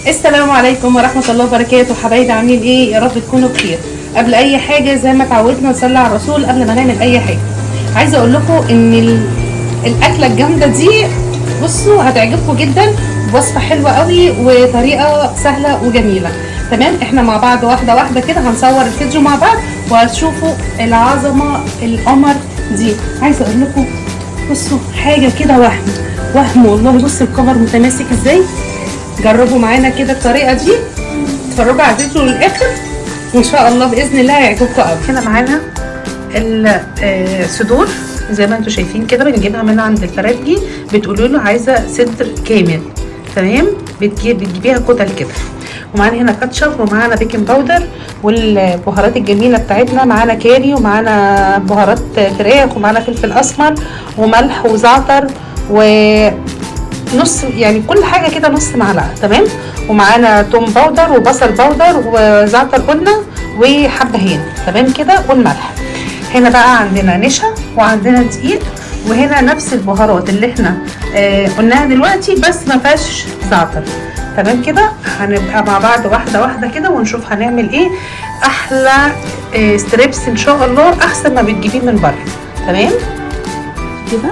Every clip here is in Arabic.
السلام عليكم ورحمة الله وبركاته. حبايبي عاملين ايه؟ يا رب تكونوا بخير. قبل اي حاجة زي ما اتعودنا نصلي على الرسول قبل ما نعمل اي حاجة. عايزة اقول لكم ان الاكلة الجامدة دي بصوا هتعجبكم جدا، وصفة حلوة قوي وطريقة سهلة وجميلة. تمام، احنا مع بعض واحدة واحدة كده هنصور الفيديو مع بعض وهتشوفوا العظمة القمر دي. عايزة اقول لكم بصوا حاجة كده وهم والله. بصوا القمر متماسك ازاي. جربوا معانا كده الطريقه دي، اتفرجوا على الفيديو للاخر وان شاء الله باذن الله هيعجبكم قوي. هنا معانا الصدور زي ما انتم شايفين كده، بنجيبها من عند الفرارجي. بتقولوا له عايزه صدر كامل، تمام، بتجيبيها كتل كده. ومعانا هنا كاتشب، ومعانا بيكنج باودر، والبهارات الجميله بتاعتنا. معانا كاري، ومعانا بهارات فراخ، ومعانا فلفل اسمر وملح وزعتر نص، يعني كل حاجه كده نص معلقه، تمام. ومعانا توم باودر وبصل باودر وزعتر قلنا وحبهان، تمام كده، والملح. هنا بقى عندنا نشا وعندنا دقيق، وهنا نفس البهارات اللي احنا قلناها دلوقتي بس ما فيهاش زعتر، تمام كده. هنبقى مع بعض واحده واحده كده ونشوف هنعمل ايه. احلى ستريبس ان شاء الله، احسن ما بتجيبيه من بره، تمام كده.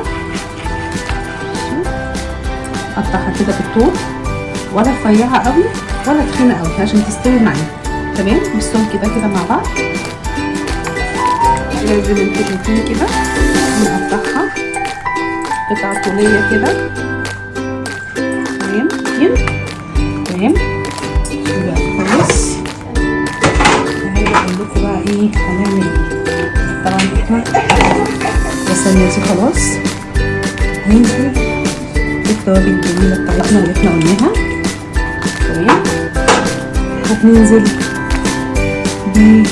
قطعها كده بالطول، ولا رفيعه قوي ولا تخينه قوي عشان تستوي معانا، تمام. بصوا كده مع بعض. لازم انتوا شايفين كده نقطعها قطع طوليه كده، تمام تمام كده خلاص. هاجي اقول لكم بقى ايه هنعمل ايه. طبعا احنا وصلنا دي خلاص. هننزل التوابل الجميلة بتاعتنا اللي احنا قلناها، تمام. هننزل بمعلقة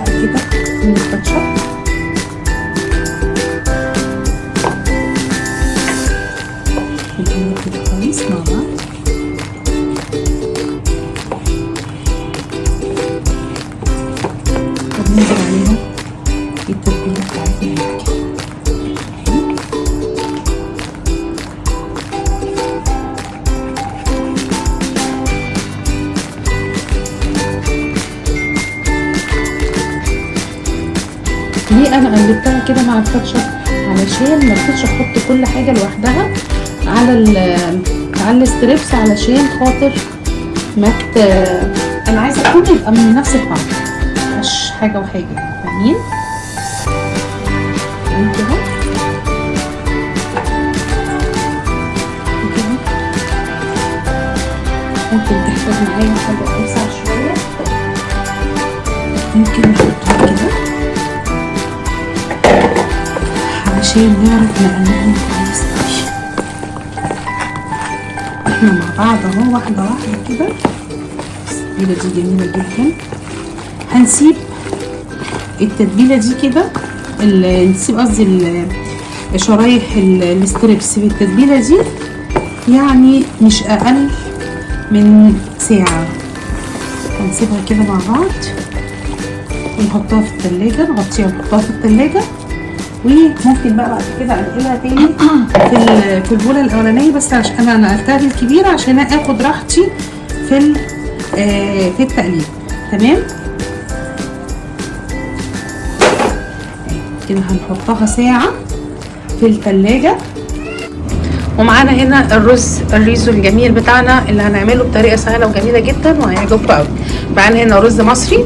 كده من الكاتشب، نقلب كده كويس مع بعض. وننزل عليها التتبيلة بتاعتنا. ليه انا قلبتها كده مع الكاتشب؟ علشان ما رضيتش احط كل حاجه لوحدها على الستريبس، علشان خاطر ما انا عايزه كله يبقى من نفس الطعم، مش حاجه وحاجه، فاهمين كده. ممكن تحتاج معايا حاجه اوسع شويه، ممكن نحطها كده عشان نعرف نقلبهم كويس قوي. احنا مع بعض اهو واحده واحده كده. التتبيله دي جميله جدا. هنسيب التتبيله دي كده، نسيب قصدي شرايح الستريبس في التتبيله دي يعني مش اقل من ساعه. هنسيبها كده مع بعض ونحطها في التلاجة، نغطيها ونحطها في التلاجة. وممكن بقى بعد كده انقلها تاني في البوله الاولانيه، بس عشان انا نقلتها الكبيره عشان اخد راحتي في التقليب، تمام كده. هنحطها ساعه في التلاجة. ومعانا هنا الريزو الجميل بتاعنا اللي هنعمله بطريقه سهله وجميله جدا وهيعجبكم قوي. معانا هنا رز مصري.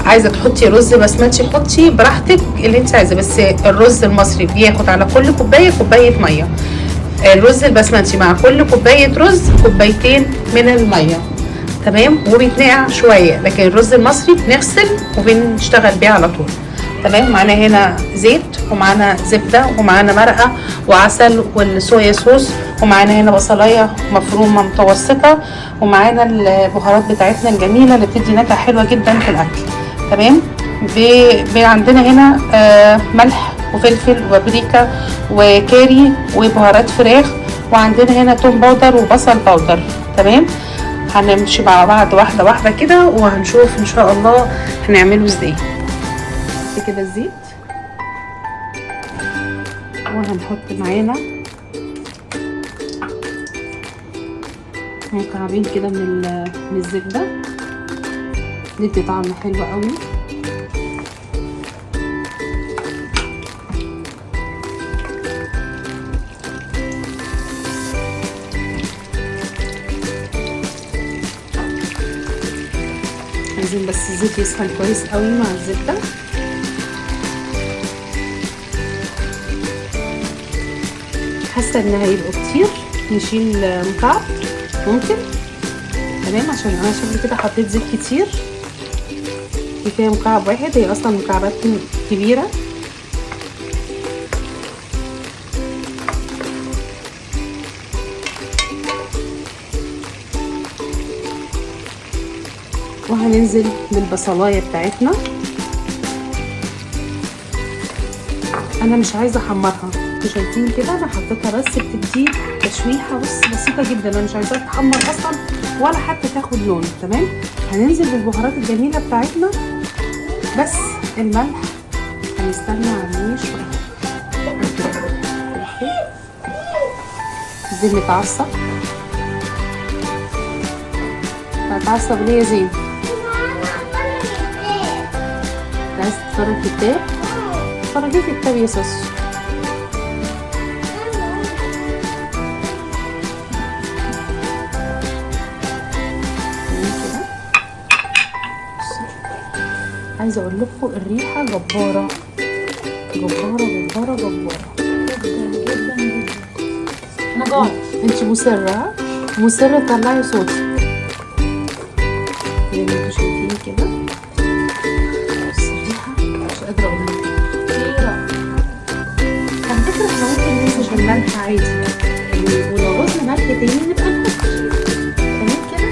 عايزه تحطي رز بسمتي حطي براحتك اللي انت عايزه، بس الرز المصري بياخد على كل كوبايه ميه. الرز البسمتي مع كل كوبايه رز كوبايتين من الميه، تمام، وبيتنقع شويه. لكن الرز المصري بنغسل وبنشتغل بيه على طول، تمام. معانا هنا زيت، ومعانا زبده، ومعانا مرقه وعسل والصويا صوص، ومعانا هنا بصلايه مفرومه متوسطه، ومعانا البهارات بتاعتنا الجميله اللي بتدي نكهه حلوه جدا في الاكل، تمام. عندنا هنا ملح وفلفل وبابريكا وكاري وبهارات فراخ، وعندنا هنا توم باودر وبصل باودر، تمام. هنمشي مع بعض واحده واحده كده وهنشوف ان شاء الله هنعمله ازاي. كده الزيت، وهنحط معانا مكعبين كده من الزبده، ندي طعم حلو قوي. عايزين بس الزيت يسخن كويس قوي مع الزبده. حاسه ان هيبقوا كتير، نشيل مكعب ممكن. تمام، عشان انا شكلي كده حطيت زيت كتير. كفايه مكعب واحد، هي اصلا مكعبات كبيره. وهننزل بالبصلايه بتاعتنا. انا مش عايزه احمرها، انتوا شايفين كده انا حطيتها بس بتدي تشويحه بس بسيطه جدا. انا مش عايزاها تحمر اصلا ولا حتى تاخد لون. تمام، هننزل بالبهارات الجميله بتاعتنا. بس الملح هنستنى عليه شويه. زين متعصب، هتعصب ليه يا زين؟ عايز تتفرج كتاب؟ اتفرجي كتاب يا ساسو. عايزه اقول لكم الريحه جباره جباره جباره جباره جدا جدا جدا. انا جوعت. انت مصره مصره تطلعي صوتي زي ما انتوا شايفين كده. بس الريحه مش قادره اقول لكم. على فكره احنا ممكن ننسى الملح عادي، ولو عوزنا ملح تاني نبقى نحط. تمام كده.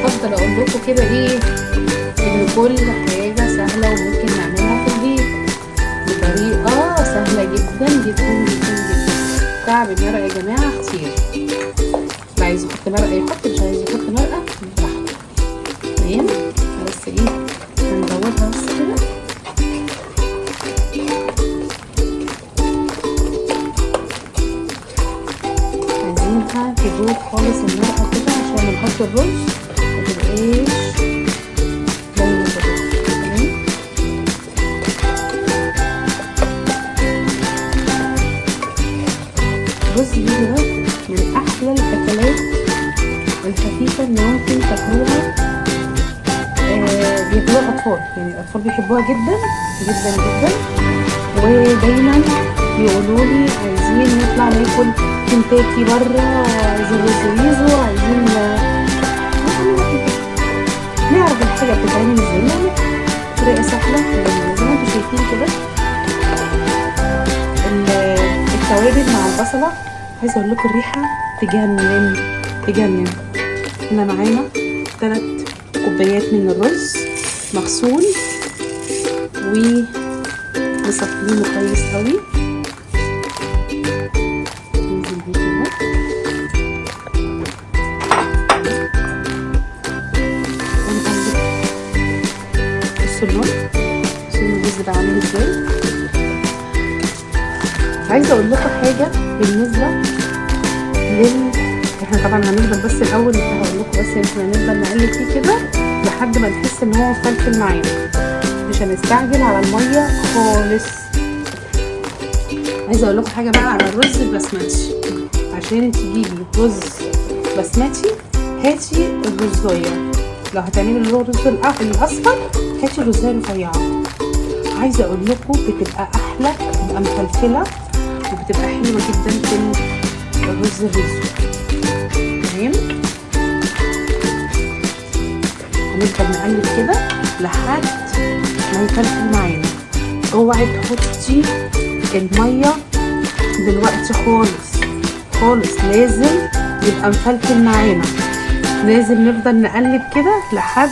افضل اقول لكم كده ايه، ان كل حاجه سهله وممكن نعملها في البيت بطريقه سهله جدا جدا جدا جدا. كعب المرقه يا جماعه كتير، اللي عايز يحط مرقه يحط، مش عايز يحط مرقه براحته. تمام، بس ايه هنزودها بس كده. عايزينها تدوب خالص المرقه كده عشان نحط الرز متبقاش لونه كده. تمام، الرز بيجي ده من احلى الاكلات الخفيفه اللي ممكن تاكلوها. بياكلوها الاطفال، يعني الاطفال بيحبوها جدا جدا جدا. ودايما يقولوا لي عايزين نطلع ناكل كنتاكي بره، عايزين رز ريزو، عايزين نعرف الحاجه بتتعمل ازاي يعني بطريقه سهله زي ما انتوا شايفين كده. التوابل مع البصله، عايزه اقول لكم الريحه تجنن تجنن. احنا معانا 3 كوبايات من الرز مغسول ومصفينه كويس قوي. ننزل بيه كده. ونقلب. بصوا اللون، بصوا الرز ده عامل ازاي. عايزه اقول لكم حاجه بالنسبه احنا طبعا هنفضل بس الاول هقول لكم بس احنا هنفضل نقلب فيه كده لحد ما نحس ان هو مفلفل معانا، مش هنستعجل على الميه خالص. عايزه اقول لكم حاجه بقى على الرز البسمتي. عشان تجيبي رز بسمتي هاتي الرزايه، لو هتعملي الرز الاصفر هاتي الرزايه رفيعه. عايزه اقول لكم بتبقى احلى، بتبقى مفلفله وبتبقى حلوه جدا في الرز الريزو. تمام، هنفضل نقلب كده لحد ما يفلفل معانا. اوعي تحطي الميه دلوقتي خالص خالص، لازم يبقى مفلفل معانا. لازم نفضل نقلب كده لحد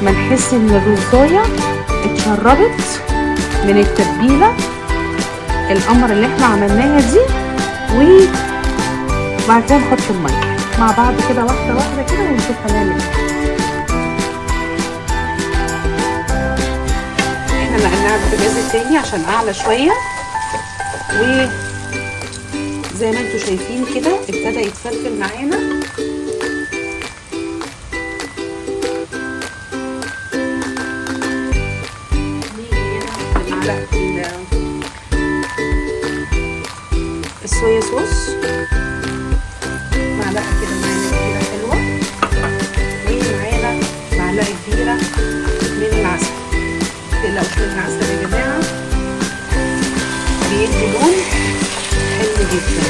ما نحس ان الرزايه اتشربت من التتبيله القمر اللي احنا عملناها دي. وبعد كده نحط الميه مع بعض كده واحده واحده كده ونشوف هنعمل ايه. احنا نقلناها على البوتاجاز التاني عشان اعلى شويه. وزي زي ما انتوا شايفين كده ابتدى يتفلفل معانا. نيجي هنا بمعلقة الصويا صوص، معلقة كده معانا كبيرة حلوة، ومعانا معلقة كبيرة من العسل. متقلقوش من العسل يا جماعة، بيدي لون حلو جدا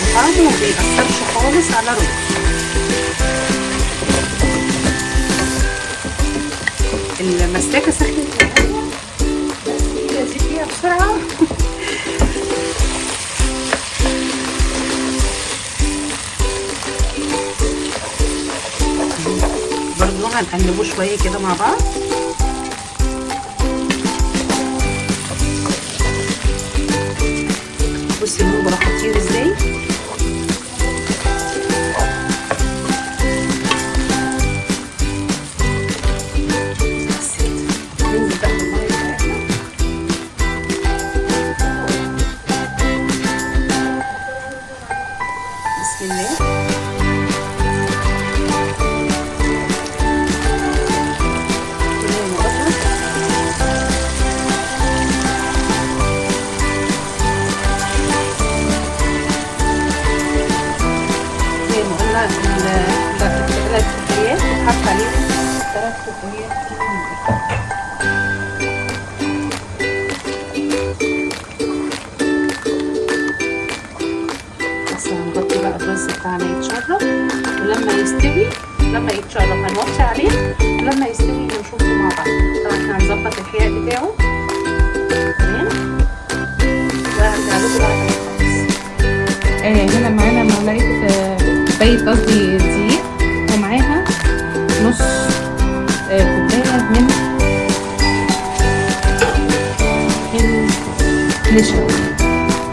وطعمه ما بيأثرش خالص على الرز. المساكة سخنت معايا بس لازم فيها بسرعة. برضو هنقلبه شوية كده مع بعض. بصي اللون بقى خطير ازاي. ننزل بقى بالمية بتاعتنا. بسم الله. الثلاث كوبايات وحط عليهم 3 كوبايات بس هنغطي بقى الرز بتاعنا يتشرب، ولما يتشرب هنوطي عليه، ولما يستوي هنشوفه مع بعض. طبعا احنا هنظبط الحياء بتاعه تمام، وهرجع لكم بعد ما نخلص. هنا معانا معلقة كوباية قصدي دقيق، ومعاها نص كوباية من النشا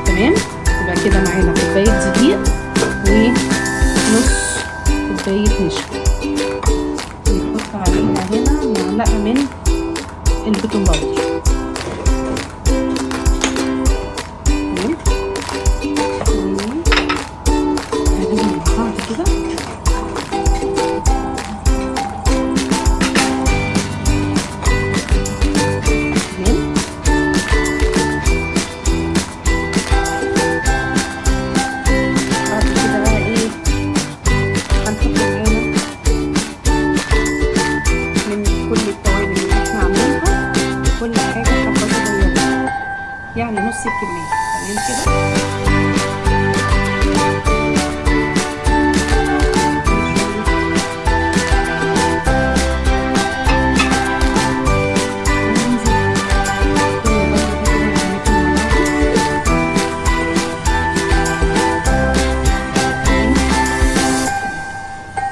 تمام. يبقى كده معانا كوباية دقيق ونص كوباية نشا. نحط عليها هنا معلقة من البيكنج باودر يعني نص الكمية تمام كده.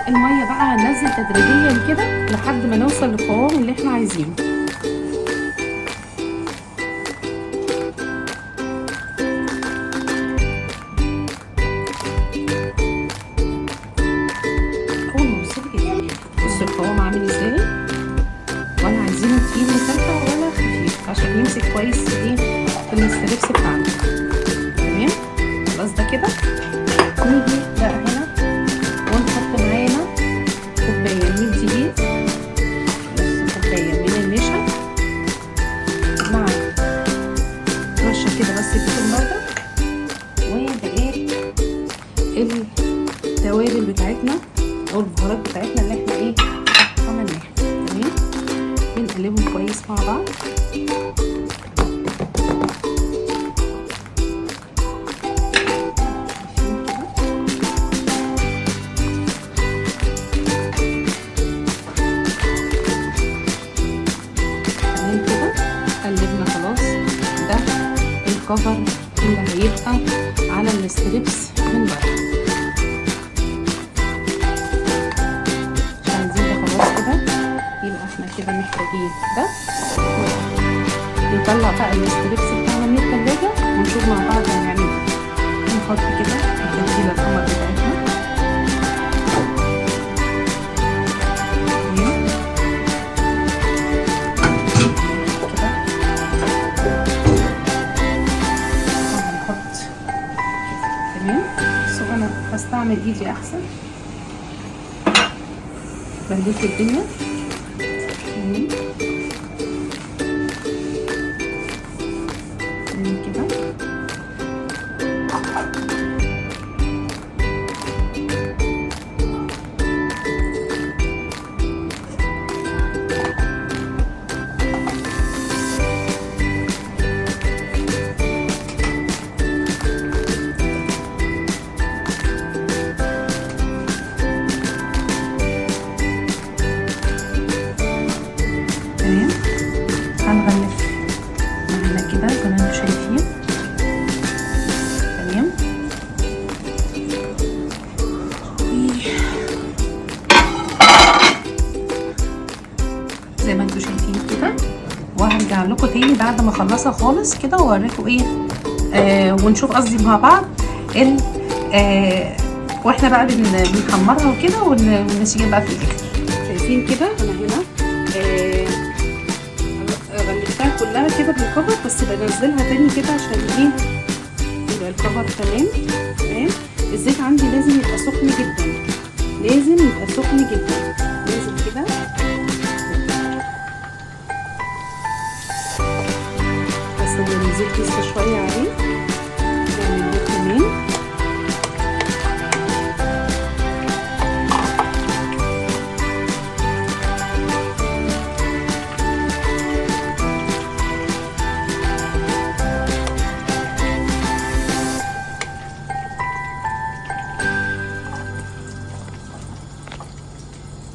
المية بقى هننزل تدريجيا كده لحد ما نوصل للقوام اللي احنا عايزينه. القوام عامل ازاي، ولا عايزينه تقيل مفتح ولا خفيف عشان يمسك كويس ايه في الستريبس بتاعنا تمام. خلاص ده كده. نيجي بقى هنا ونحط معانا كوبايه من الدقيق، نص كوبايه من النشا، مع رشه كده بس بيكنج باودر، وبقيت التوابل بتاعتنا او البهارات بتاعتنا اللي احنا ايه عملناها تمام. بنقلبهم كويس مع بعض. تمام كده قلبنا خلاص. ده الكفر اللي هيبقى على الستريبس من بره. كده محتاجين ده. نطلع بقى الستريبس بتاعنا من التلاجة ونشوف مع بعض هنعمل ايه. نحط كده التتبيلة القمر بتاعتنا كده، وهنحط هستعمل ايدي احسن. بليت الدنيا. كده هنغلف معانا كده زي ما انتم شايفين. تمام. زي ما انتم شايفين كده، وهرجع لكم تاني بعد ما اخلصها خالص كده واوريكم ايه ونشوف قصدي مع بعض واحنا بقى بنحمرها وكده والنتيجه بقى في الاخر. شايفين كده انا هنا غلفتها كلها كده بالكفر، بس بنزلها تاني كده عشان ايه يبقى الكفر تمام. تمام. الزيت عندي لازم يبقى سخن جدا، لازم يبقى سخن جدا. ننزل كده بس الزيت لسه شويه عليه، نعمل ده كمان.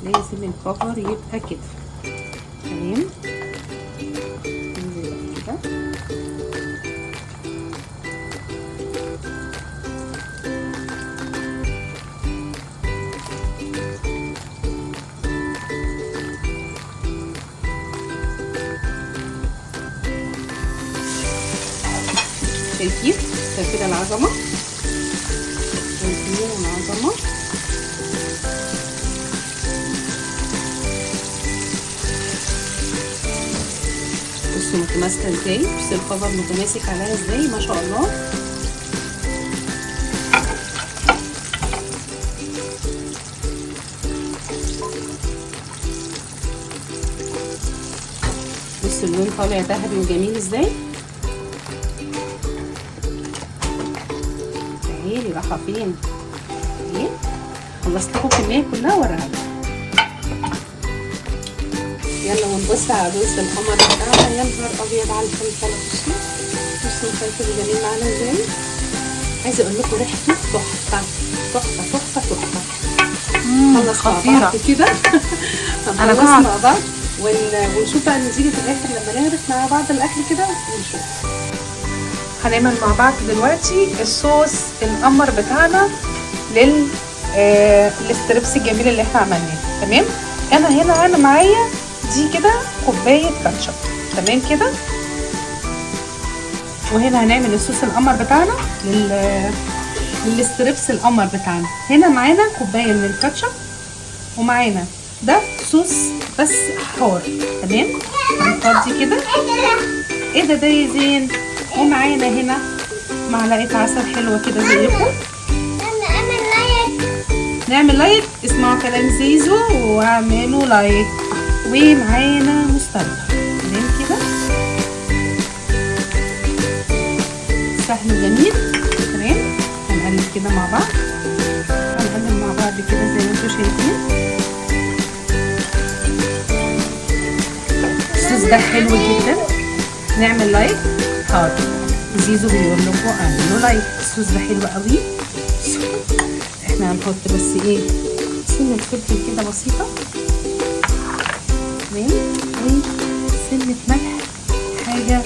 لازم الكفر يبقى كده. تمام. ننزل كده شايفين كده العظمه، شايفين العظمه. بصوا متماسكه ازاي، بصوا الكفر متماسك عليها ازاي ما شاء الله. بصوا اللون طالع ذهبي وجميل ازاي. تعالي رايحه فين؟ ايه خلصت لكم الكميه كلها وراها. يلا ونبص على رز القمر بتاعنا. يا نهار ابيض على الفلفل. بصوا الفلفل جميل معانا ازاي. عايزه اقول لكم ريحته تحفه تحفه تحفه تحفه. خلص مع بعض كده. هنخلص مع بعض ونشوف بقى النتيجه في الاخر لما نعرف مع بعض الاكل كده ونشوف. هنعمل مع بعض دلوقتي الصوص القمر بتاعنا للستريبس الجميل اللي احنا عملناه. تمام. انا معايا دي كده كوبايه كاتشب. تمام كده. وهنا هنعمل الصوص القمر بتاعنا للستريبس القمر بتاعنا. هنا معانا كوبايه من الكاتشب، ومعانا ده صوص بس حار. تمام. هنفضي كده. ايه ده يا زين. ومعانا هنا معلقه عسل حلوه كده زيكم. نعمل لايك. اسمعوا كلام زيزو واعملوا لايك. ومعانا مستردة. تمام كده. سهل وجميل. تمام. هنقلب كده مع بعض. هنقلب مع بعض كده زي ما انتم شايفين. الصوص ده حلو جدا. نعمل لايك. حاضر. زيزو بيقول لكم اعملوا لايك. الصوص ده حلو قوي. احنا هنحط بس ايه سنة فلفل كده بسيطة. تمام. وسنة ملح حاجة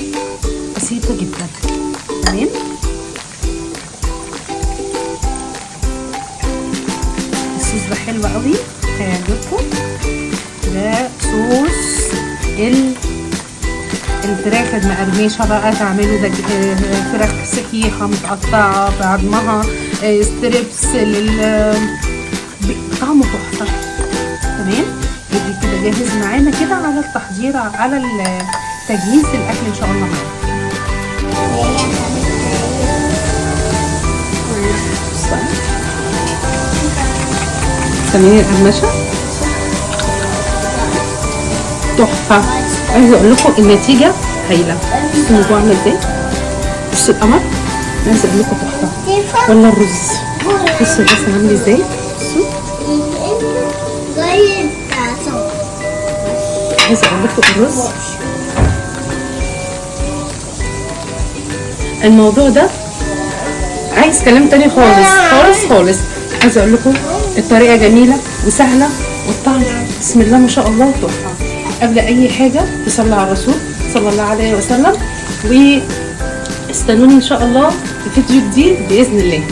بسيطة جدا. تمام. الصوص ده حلو قوي هيعجبكم. ده صوص الفراخ المقرمشه بقى. تعملوا ده فراخ صحيحه متقطعه بعضمها ستريبس طعمه تحفه. تمام. يجي كده جاهز معانا كده على التحضير، على تجهيز الاكل ان شاء الله معانا. تمارين القماشة تحفة. عايزة اقول لكم النتيجة هايلة. بصوا الموضوع عامل ازاي، بصوا القمر، عايزة اقول لكم تحفة. ولا الرز، بصوا الرز عامل ازاي، بصوا. عايزة اقول لكم الرز، الموضوع ده عايز كلام تاني خالص خالص خالص. عايزه اقول لكم الطريقه جميله وسهله والطعم بسم الله ما شاء الله تحفه. قبل اي حاجه تصلي على الرسول صلى الله عليه وسلم، واستنوني ان شاء الله في فيديو جديد باذن الله.